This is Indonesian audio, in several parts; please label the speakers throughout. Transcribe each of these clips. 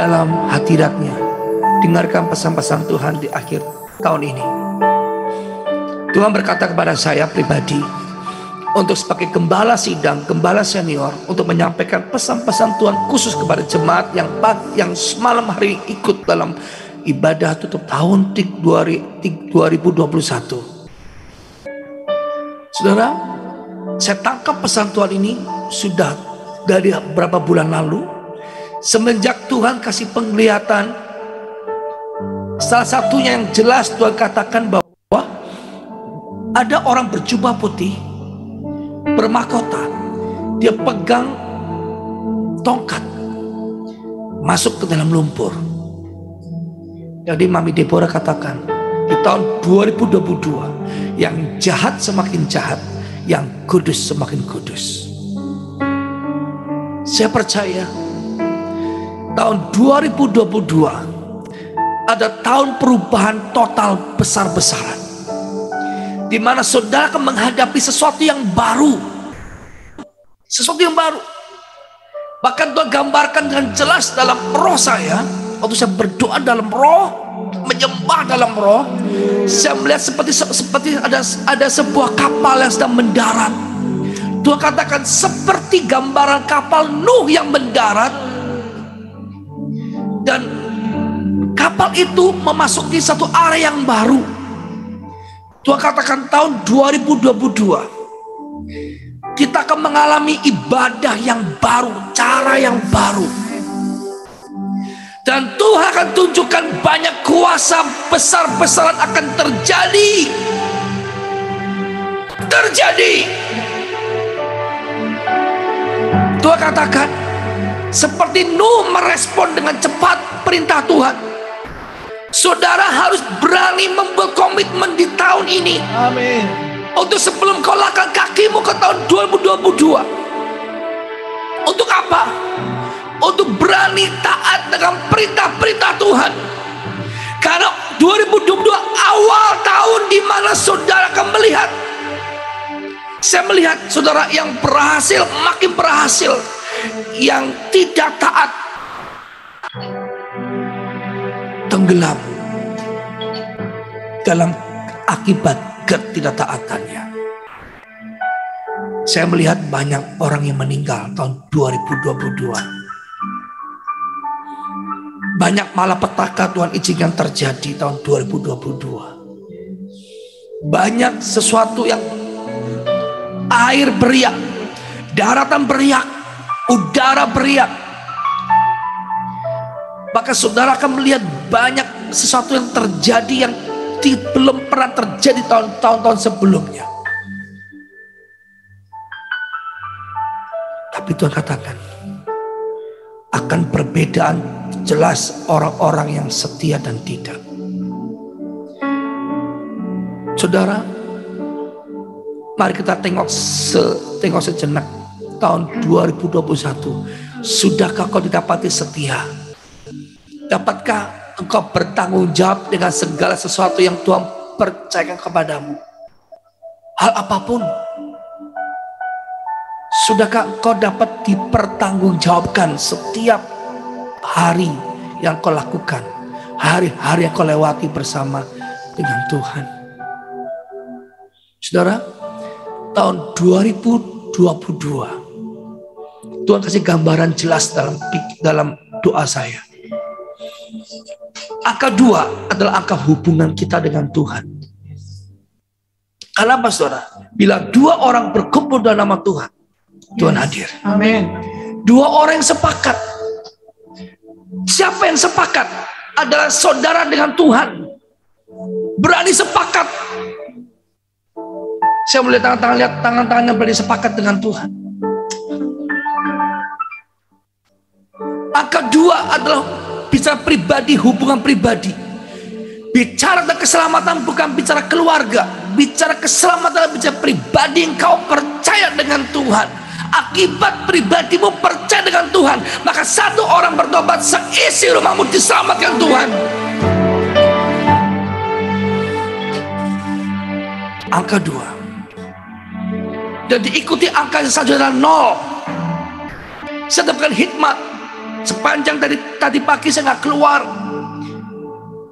Speaker 1: dalam hadiratnya. Dengarkan pesan-pesan Tuhan di akhir tahun ini. Tuhan berkata kepada saya pribadi, untuk sebagai gembala sidang, gembala senior, untuk menyampaikan pesan-pesan Tuhan khusus kepada jemaat yang semalam hari ikut dalam ibadah tutup tahun 2021. Saudara, saya tangkap pesan Tuhan ini sudah dari beberapa bulan lalu. Semenjak Tuhan kasih penglihatan, salah satunya yang jelas Tuhan katakan bahwa ada orang berjubah putih, bermahkota, dia pegang tongkat, masuk ke dalam lumpur. Jadi Mami Deborah katakan, di tahun 2022 yang jahat semakin jahat, yang kudus semakin kudus. Saya percaya tahun 2022 ada tahun perubahan total besar-besaran, di mana saudara akan menghadapi sesuatu yang baru. Sesuatu yang baru. Bahkan Tuhan gambarkan dengan jelas dalam roh saya. Waktu saya berdoa dalam roh, menyembah dalam roh, saya melihat seperti ada sebuah kapal yang sedang mendarat. Tuhan katakan seperti gambaran kapal Nuh yang mendarat, dan kapal itu memasuki satu area yang baru. Tuhan katakan tahun 2022 kita akan mengalami ibadah yang baru, cara yang baru. Dan Tuhan akan tunjukkan banyak kuasa besar-besaran akan terjadi. Tuhan katakan seperti Nuh merespon dengan cepat perintah Tuhan. Saudara harus berani membuat komitmen di tahun ini.
Speaker 2: Amin.
Speaker 1: Untuk sebelum kau langkah kakimu ke tahun 2022. Untuk apa? Untuk berani taat dengan perintah-perintah Tuhan. Karena 2022 awal tahun di mana saudara akan melihat. Saya melihat saudara yang berhasil makin berhasil, yang tidak taat tenggelam dalam akibat ketidaktaatannya. Saya melihat banyak orang yang meninggal tahun 2022. Banyak malapetaka Tuhan izinkan terjadi tahun 2022. Banyak sesuatu yang air beriak, daratan beriak, udara beriak. Maka saudara akan melihat banyak sesuatu yang terjadi yang belum pernah terjadi tahun-tahun sebelumnya. Tapi Tuhan katakan akan perbedaan jelas orang-orang yang setia dan tidak. Saudara, mari kita tengok sejenak tahun 2021. Sudahkah kau didapati setia? Dapatkah engkau bertanggung jawab dengan segala sesuatu yang Tuhan percayakan kepadamu? Hal apapun. Sudahkah engkau dapat dipertanggungjawabkan setiap hari yang kau lakukan, hari-hari yang kau lewati bersama dengan Tuhan? Saudara, tahun 2022 Tuhan kasih gambaran jelas dalam doa saya. Angka 2 adalah angka hubungan kita dengan Tuhan. Kenapa saudara? Bila 2 orang berkumpul dalam nama Tuhan, Tuhan hadir.
Speaker 2: Amin.
Speaker 1: 2 orang yang sepakat. Siapa yang sepakat? Adalah saudara dengan Tuhan. Berani sepakat. Saya melihat tangan-tangannya berani sepakat dengan Tuhan. Angka 2 adalah bicara pribadi, hubungan pribadi. Bicara tentang keselamatan bukan bicara keluarga. Bicara keselamatan adalah bicara pribadi yang kau percaya dengan Tuhan. Akibat pribadimu percaya dengan Tuhan, maka 1 orang bertobat, seisi rumahmu diselamatkan Tuhan. Angka 2. Dan diikuti angka yang selanjutnya 0. Saya dapatkan hikmat. Sepanjang tadi pagi saya nggak keluar.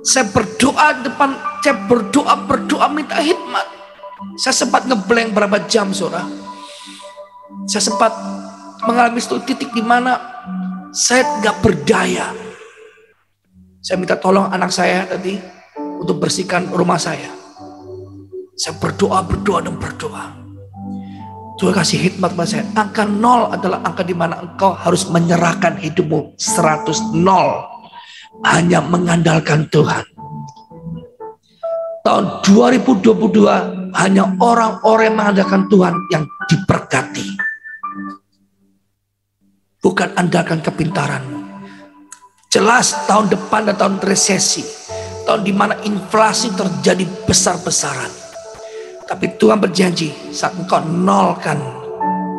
Speaker 1: Saya berdoa depan, saya berdoa minta hikmat. Saya sempat ngeblank berapa jam, saudara. Saya sempat mengalami satu titik di mana saya nggak berdaya. Saya minta tolong anak saya tadi untuk bersihkan rumah saya. Saya berdoa. Tuhan kasih hikmat pada saya. Angka 0 adalah angka di mana engkau harus menyerahkan hidupmu 100, 0. Hanya mengandalkan Tuhan. Tahun 2022 hanya orang-orang yang mengandalkan Tuhan yang diberkati. Bukan andalkan kepintaranmu. Jelas tahun depan dan tahun resesi. Tahun di mana inflasi terjadi besar-besaran. Tapi Tuhan berjanji saat engkau nolkan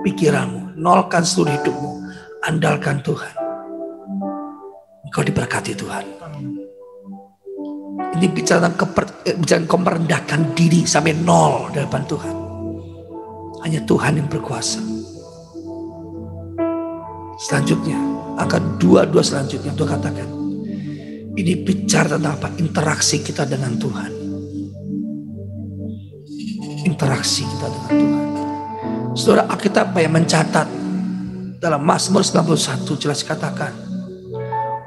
Speaker 1: pikiranmu, nolkan seluruh hidupmu, andalkan Tuhan. Engkau diberkati Tuhan. Ini bicara tentang kau merendahkan diri sampai 0 di depan Tuhan. Hanya Tuhan yang berkuasa. Selanjutnya, angka 22 selanjutnya Tuhan katakan. Ini bicara tentang apa? Interaksi kita dengan Tuhan. Interaksi kita dengan Tuhan. Saudara, Alkitab yang mencatat dalam Mazmur 91 jelas katakan,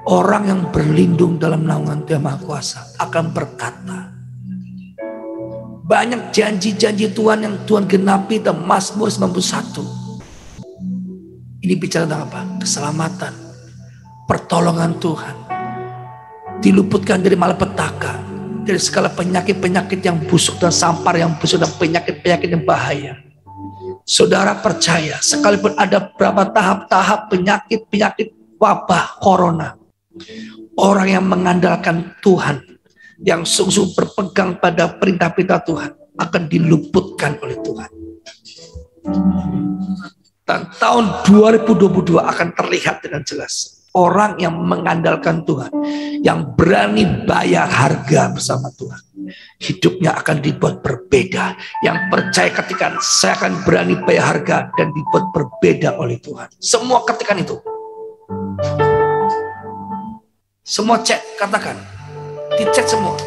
Speaker 1: orang yang berlindung dalam naungan Tuhan Maha Kuasa akan berkata. Banyak janji-janji Tuhan yang Tuhan genapi dalam Mazmur 91. Ini bicara tentang apa? Keselamatan, pertolongan Tuhan, diluputkan dari malapetaka, dari segala penyakit-penyakit yang busuk dan sampar yang busuk dan penyakit-penyakit yang bahaya. Saudara percaya, sekalipun ada berapa tahap-tahap penyakit-penyakit wabah corona, orang yang mengandalkan Tuhan, yang sungguh berpegang pada perintah-perintah Tuhan, akan diluputkan oleh Tuhan. Dan tahun 2022 akan terlihat dengan jelas. Orang yang mengandalkan Tuhan, yang berani bayar harga bersama Tuhan, hidupnya akan dibuat berbeda. Yang percaya ketikan, saya akan berani bayar harga dan dibuat berbeda oleh Tuhan. Semua ketikan itu. Semua cek, katakan. Dicek semua.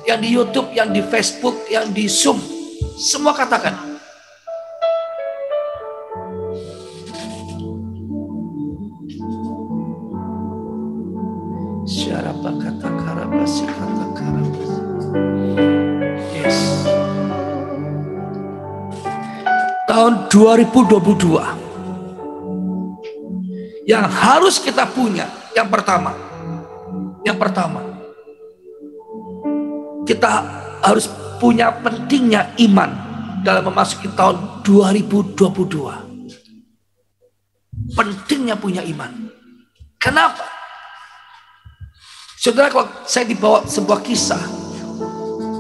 Speaker 1: Yang di YouTube, yang di Facebook, yang di Zoom. Semua katakan. Yes. Tahun 2022 yang harus kita punya, yang pertama kita harus punya pentingnya iman dalam memasuki tahun 2022. Pentingnya punya iman. Kenapa? Saudara, kalau saya dibawa sebuah kisah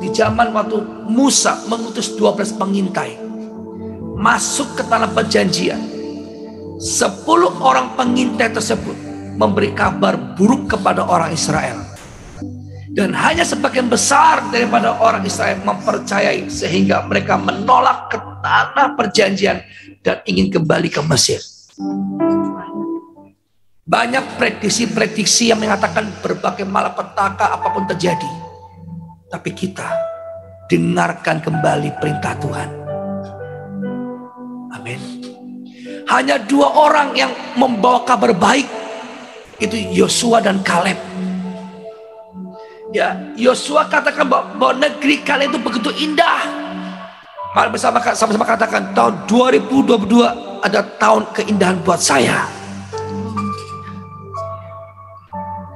Speaker 1: di zaman waktu Musa mengutus 12 pengintai masuk ke tanah perjanjian. 10 orang pengintai tersebut memberi kabar buruk kepada orang Israel. Dan hanya sebagian besar daripada orang Israel mempercayai, sehingga mereka menolak ke tanah perjanjian dan ingin kembali ke Mesir. Banyak prediksi-prediksi yang mengatakan berbagai malapetaka apapun terjadi. Tapi kita dengarkan kembali perintah Tuhan. Amin. Hanya 2 orang yang membawa kabar baik, itu Yosua dan Kaleb. Ya, Yosua katakan bahwa negeri kalian itu begitu indah. Mari sama-sama katakan, tahun 2022 ada tahun keindahan buat saya.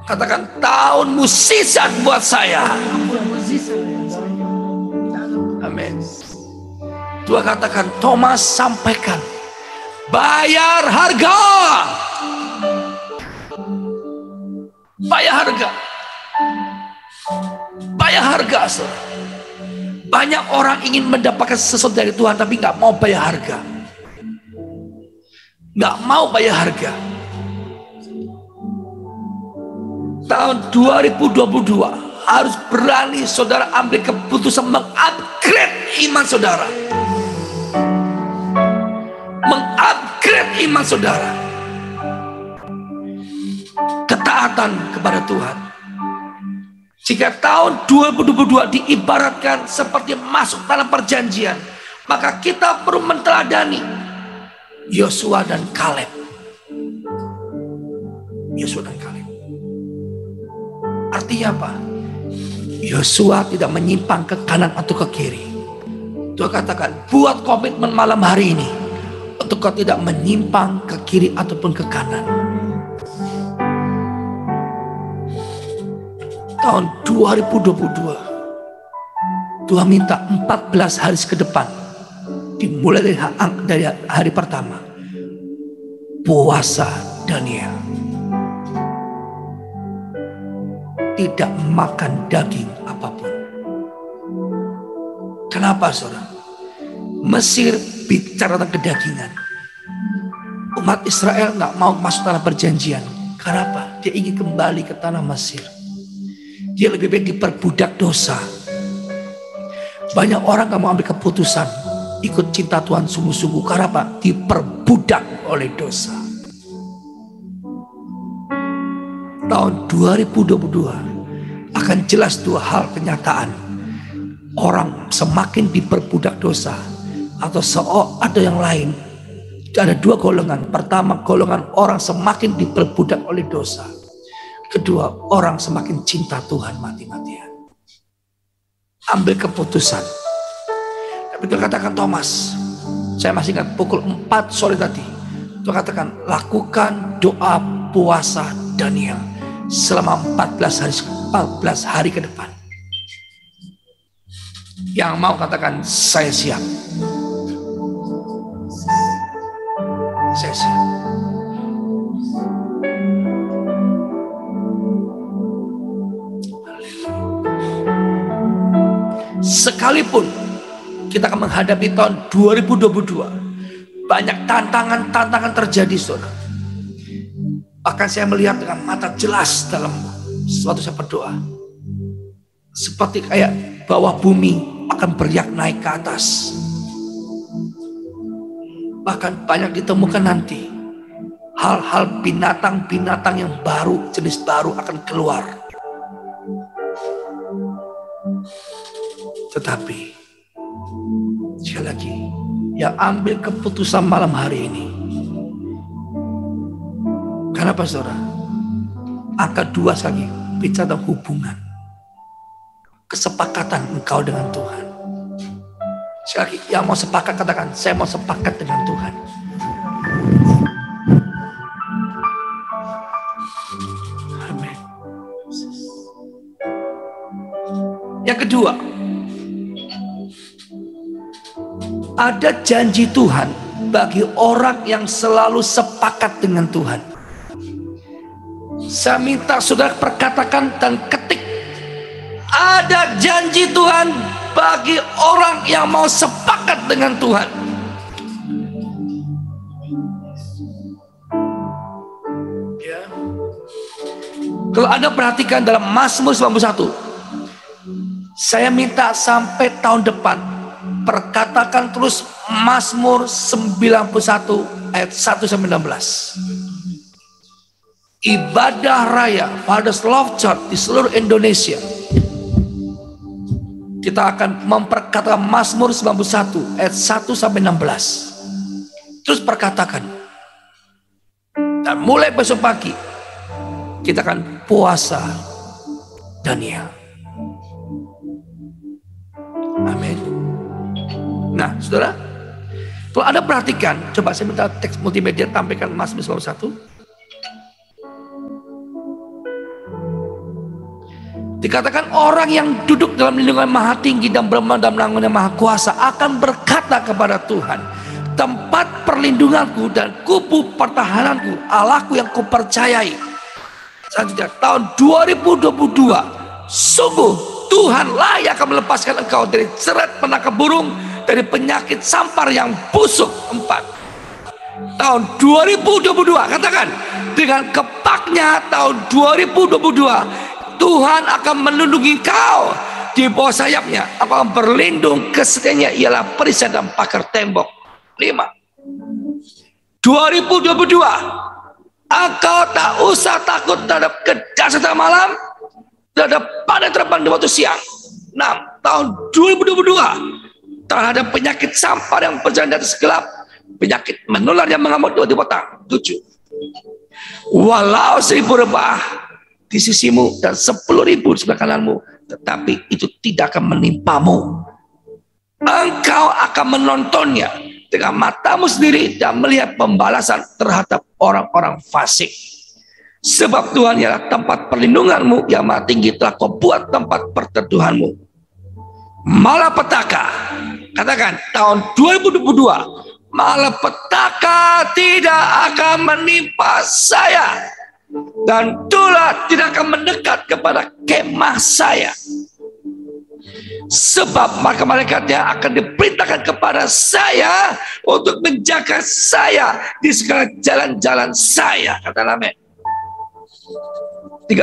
Speaker 1: Katakan, tahun mukjizat buat saya. Amin. Tuhan katakan, Thomas sampaikan, bayar harga. Bayar harga. Bayar harga, saudara. Banyak orang ingin mendapatkan sesuatu dari Tuhan tapi nggak mau bayar harga. Nggak mau bayar harga. Tahun 2022 harus berani saudara ambil keputusan mengupgrade iman saudara. Mengupgrade iman saudara. taatan kepada Tuhan. Jika tahun 2022 diibaratkan seperti masuk dalam perjanjian, maka kita perlu menteladani Yosua dan Kaleb. Yosua dan Kaleb. Artinya apa? Yosua tidak menyimpang ke kanan atau ke kiri. Tuhan katakan, buat komitmen malam hari ini untuk kau tidak menyimpang ke kiri ataupun ke kanan. Tahun 2022 Tuhan minta 14 hari ke depan, dimulai dari hari pertama, puasa Daniel, tidak makan daging apapun. Kenapa saudara? Mesir bicara tentang kedagingan. Umat Israel nggak mau masuk tanah perjanjian. Kenapa? Dia ingin kembali ke tanah Mesir. Dia lebih baik diperbudak dosa. Banyak orang gak mau ambil keputusan ikut cinta Tuhan sungguh-sungguh. Karena apa? Diperbudak oleh dosa. Tahun 2022 akan jelas dua hal kenyataan. Orang semakin diperbudak dosa, atau ada yang lain. Ada dua golongan. Pertama, golongan orang semakin diperbudak oleh dosa. Kedua, orang semakin cinta Tuhan mati-matian. Ambil keputusan. Tapi Tuhan katakan, Thomas, saya masih ingat pukul 4 sore tadi, Tuhan katakan, lakukan doa puasa Daniel selama 14 hari ke depan. Yang mau katakan, saya siap. Saya siap. Sekalipun kita akan menghadapi tahun 2022, banyak tantangan terjadi, saudara. Bahkan saya melihat dengan mata jelas dalam suatu saya berdoa, seperti kayak bawah bumi akan beriak naik ke atas. Bahkan banyak ditemukan nanti hal-hal binatang-binatang yang baru, jenis baru akan keluar. Tetapi sekali lagi, yang ambil keputusan malam hari ini, kenapa saudara? Angka 2 lagi bicara tentang hubungan, kesepakatan engkau dengan Tuhan. Sekali lagi, yang mau sepakat katakan, saya mau sepakat dengan Tuhan. Amin. Yang kedua, ada janji Tuhan bagi orang yang selalu sepakat dengan Tuhan. Saya minta saudara perkatakan dan ketik, ada janji Tuhan bagi orang yang mau sepakat dengan Tuhan. Ya. Kalau Anda perhatikan dalam Mazmur 91, saya minta sampai tahun depan perkatakan terus Mazmur 91 ayat 1-16. Ibadah raya Father's Love Church di seluruh Indonesia, kita akan memperkatakan Mazmur 91 ayat 1-16. Terus perkatakan. Dan mulai besok pagi kita akan puasa Daniel. Amin. Nah, saudara, kalau Anda perhatikan, coba saya minta teks multimedia tampilkan Mazmur 91. Dikatakan orang yang duduk dalam lindungan Maha Tinggi dan bermain dalam naungan Maha Kuasa akan berkata kepada Tuhan, tempat perlindunganku dan kubu pertahananku, Allahku yang kupercayai. Selanjutnya, tahun 2022, sungguh Tuhanlah yang akan melepaskan engkau dari jerat penangkap burung, dari penyakit sampar yang busuk. 4. Tahun 2022, katakan, dengan kepaknya tahun 2022, Tuhan akan melindungi kau di bawah sayapnya. Apa akan berlindung, kesetiaannya ialah perisai dan pagar tembok. 5. 2022 Engkau tak usah takut terhadap kedahsyatan malam, terhadap badai terbang di waktu siang. 6. Tahun 2022 terhadap penyakit sampar yang berjalan di atas gelap, penyakit menular yang mengamuk di otak. 7. Walau 1000 rebah di sisimu dan 10.000 di sebelah kananmu, tetapi itu tidak akan menimpamu. Engkau akan menontonnya dengan matamu sendiri dan melihat pembalasan terhadap orang-orang fasik. Sebab Tuhan ialah tempat perlindunganmu, yang maha tinggi telah kau buat tempat perteduhanmu. Malapetaka, katakan tahun 2022, malapetaka tidak akan menimpa saya, dan tulah tidak akan mendekat kepada kemah saya. Sebab malaikat-malaikatnya akan diperintahkan kepada saya untuk menjaga saya di segala jalan-jalan saya. Kata amin. 13.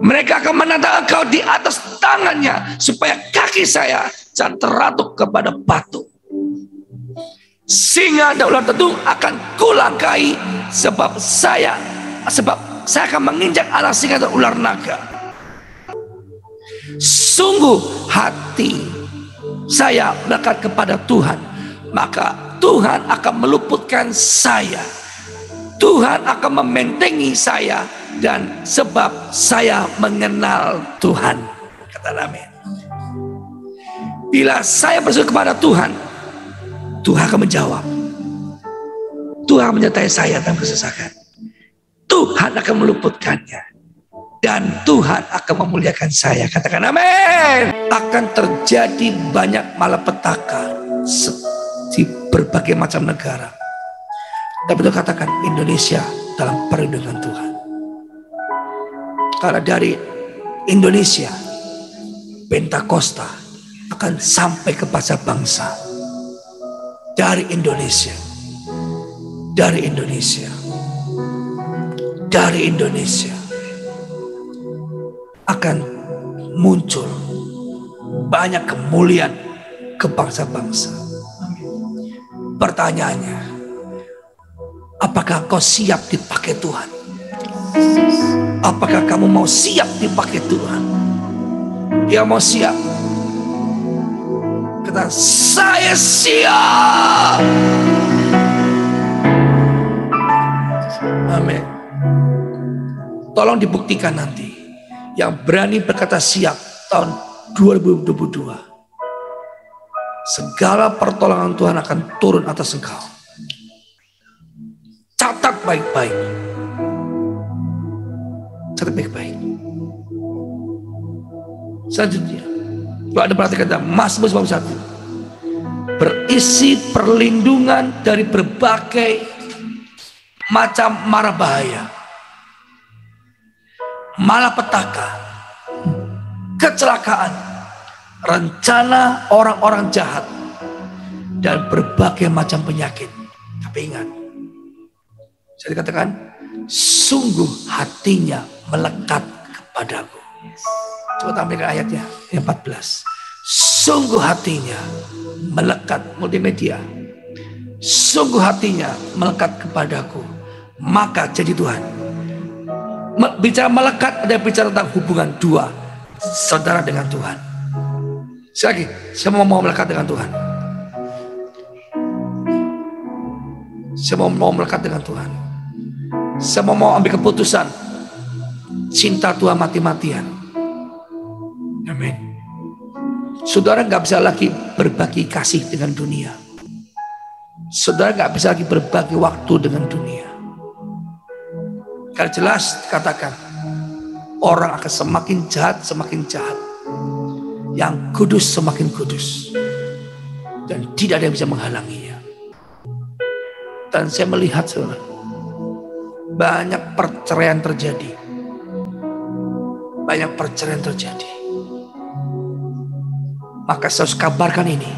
Speaker 1: Mereka akan menantang engkau di atas tangannya, supaya kaki saya jangan teratuk kepada batu. Singa dan ular tentu akan kulangkai, sebab saya akan menginjak anak singa dan ular naga. Sungguh hati saya melekat kepada Tuhan, maka Tuhan akan meluputkan saya. Tuhan akan membentengi saya, dan sebab saya mengenal Tuhan. Kata amin. Bila saya berseru kepada Tuhan, Tuhan akan menjawab. Tuhan menyertai saya dalam kesesakan. Tuhan akan meluputkannya, dan Tuhan akan memuliakan saya. Katakan amin. Akan terjadi banyak malapetaka di berbagai macam negara, tapi itu katakan Indonesia dalam perlindungan Tuhan. Karena dari Indonesia, Pentakosta akan sampai ke bangsa-bangsa. Dari Indonesia, dari Indonesia, dari Indonesia akan muncul banyak kemuliaan ke bangsa-bangsa. Pertanyaannya, apakah kau siap dipakai Tuhan? Apakah kamu mau siap dipakai Tuhan? Dia mau siap. Kata, saya siap. Amin. Tolong dibuktikan nanti. Yang berani berkata siap tahun 2022, segala pertolongan Tuhan akan turun atas engkau. Catat baik-baik. Catat baik-baik. Selanjutnya, kalau ada perhatikan Mazmur 91, berisi perlindungan dari berbagai macam mara bahaya, malapetaka, kecelakaan, rencana orang-orang jahat, dan berbagai macam penyakit. Tapi ingat, saya dikatakan sungguh hatinya melekat kepadaku. Coba tampilkan ayatnya yang 14. Sungguh hatinya melekat, multimedia. Sungguh hatinya melekat kepadaku, maka jadi Tuhan. Bicara melekat ada bicara tentang hubungan dua saudara dengan Tuhan. Sekali lagi, saya mau melekat dengan Tuhan. Saya mau melekat dengan Tuhan. Saya mau ambil keputusan cinta Tuhan mati-matian. Amin. Saudara nggak bisa lagi berbagi kasih dengan dunia. Saudara nggak bisa lagi berbagi waktu dengan dunia. Karena jelas dikatakan orang akan semakin jahat, semakin jahat. Yang kudus semakin kudus, dan tidak ada yang bisa menghalanginya. Dan saya melihat saudara, banyak perceraian terjadi. Banyak perceraian terjadi. Maka saya harus kabarkan ini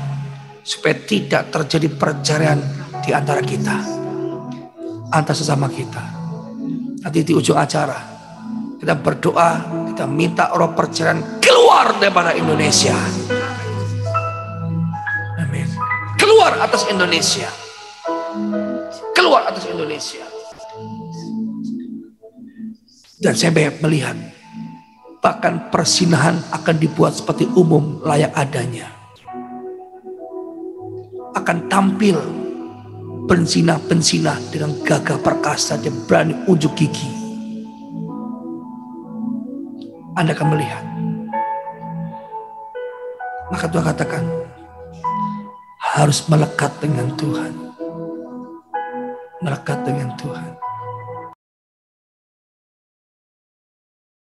Speaker 1: supaya tidak terjadi perceraian di antara kita, antara sesama kita. Nanti di ujung acara kita berdoa, kita minta roh perceraian keluar daripada Indonesia. Amin. Keluar atas Indonesia. Keluar keluar atas Indonesia. Dan saya banyak melihat, bahkan persinahan akan dibuat seperti umum layak adanya. Akan tampil pensinah-pensinah dengan gagah perkasa dan berani unjuk gigi. Anda akan melihat. Maka Tuhan katakan, harus melekat dengan Tuhan. Melekat dengan Tuhan.